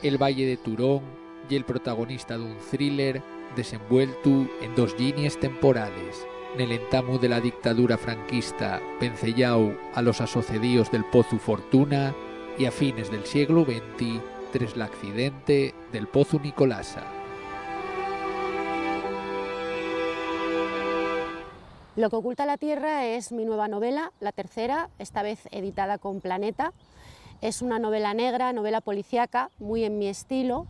el Valle de Turón y el protagonista dun thriller desenvuelto en dos líneas temporales. Nel entamo de la dictadura franquista vencellao a los asocedíos del Pozu Fortuna y a fines del siglo XX tras el accidente del Pozu Nicolasa. Lo que oculta la Tierra es mi nueva novela, la tercera, esta vez editada con Planeta. Es una novela negra, novela policíaca, muy en mi estilo,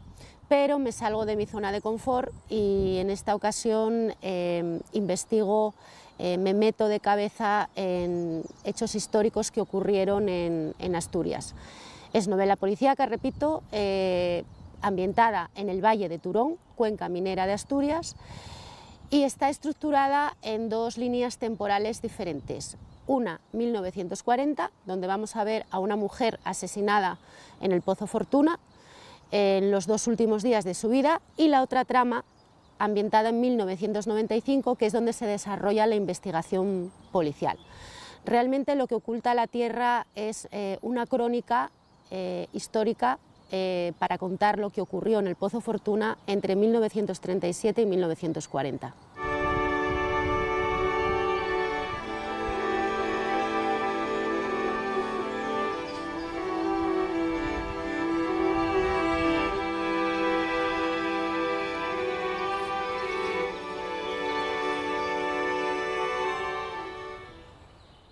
pero me salgo de mi zona de confort y en esta ocasión investigo, me meto de cabeza en hechos históricos que ocurrieron en Asturias. Es novela policíaca, repito, ambientada en el Valle de Turón, cuenca minera de Asturias, y está estructurada en dos líneas temporales diferentes. Una, 1940, donde vamos a ver a una mujer asesinada en el Pozo Fortuna en los dos últimos días de su vida, y la otra trama ambientada en 1995, que es donde se desarrolla la investigación policial. Realmente lo que oculta la Tierra es una crónica histórica para contar lo que ocurrió en el Pozo Fortuna entre 1937 y 1940.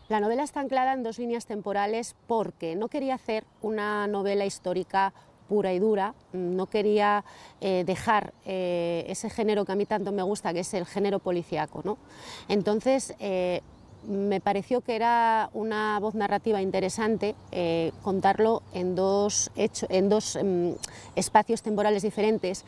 La novela está anclada en dos líneas temporales porque no quería hacer una novela histórica pura y dura, no quería dejar ese género que a mí tanto me gusta, que es el género policíaco, ¿no? Entonces me pareció que era una voz narrativa interesante contarlo en dos espacios temporales diferentes.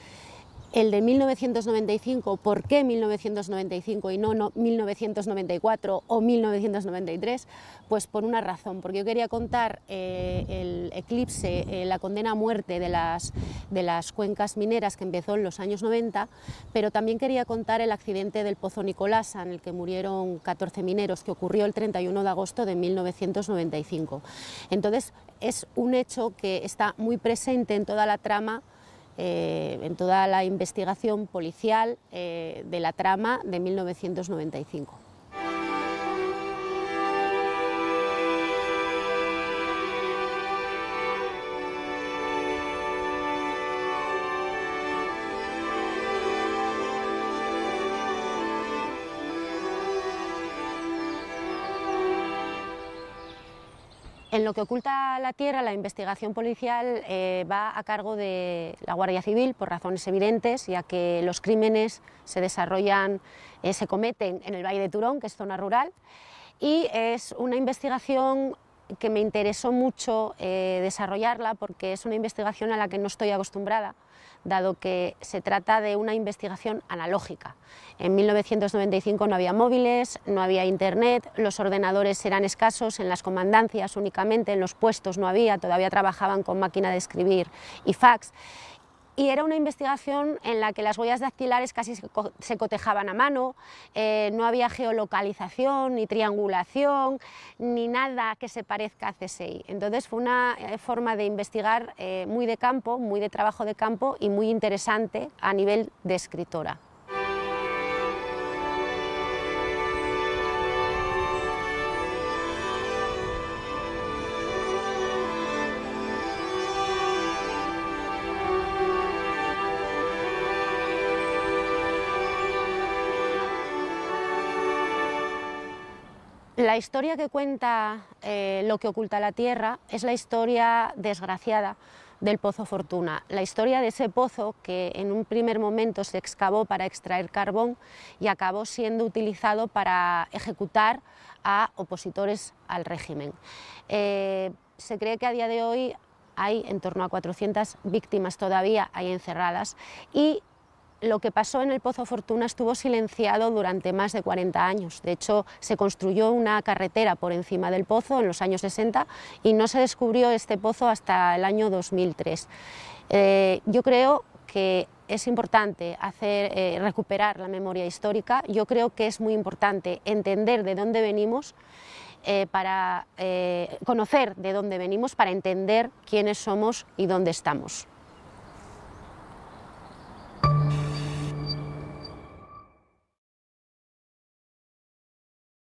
El de 1995, ¿por qué 1995 y no 1994 o 1993? Pues por una razón, porque yo quería contar el eclipse, la condena a muerte de las cuencas mineras que empezó en los años 90, pero también quería contar el accidente del Pozo Nicolasa, en el que murieron 14 mineros, que ocurrió el 31 de agosto de 1995. Entonces es un hecho que está muy presente en toda la trama, en toda la investigación policial de la trama de 1995. En lo que oculta la Tierra, la investigación policial va a cargo de la Guardia Civil por razones evidentes, ya que los crímenes se desarrollan, se cometen en el Valle de Turón, que es zona rural, y es una investigación que me interesó mucho desarrollarla porque es una investigación a la que no estoy acostumbrada, dado que se trata de una investigación analógica. En 1995 no había móviles, no había internet, los ordenadores eran escasos, en las comandancias únicamente, en los puestos no había, todavía trabajaban con máquina de escribir y fax. Y era una investigación en la que las huellas dactilares casi se cotejaban a mano, no había geolocalización, ni triangulación, ni nada que se parezca a CSI. Entonces fue una forma de investigar muy de campo, muy de trabajo de campo y muy interesante a nivel de escritora. La historia que cuenta lo que oculta la Tierra es la historia desgraciada del Pozo Fortuna, la historia de ese pozo que en un primer momento se excavó para extraer carbón y acabó siendo utilizado para ejecutar a opositores al régimen. Se cree que a día de hoy hay en torno a 400 víctimas todavía ahí encerradas, y lo que pasó en el Pozo Fortuna estuvo silenciado durante más de 40 años. De hecho, se construyó una carretera por encima del pozo en los años 60 y no se descubrió este pozo hasta el año 2003. Yo creo que es importante recuperar la memoria histórica. Yo creo que es muy importante entender de dónde venimos, para conocer de dónde venimos, para entender quiénes somos y dónde estamos.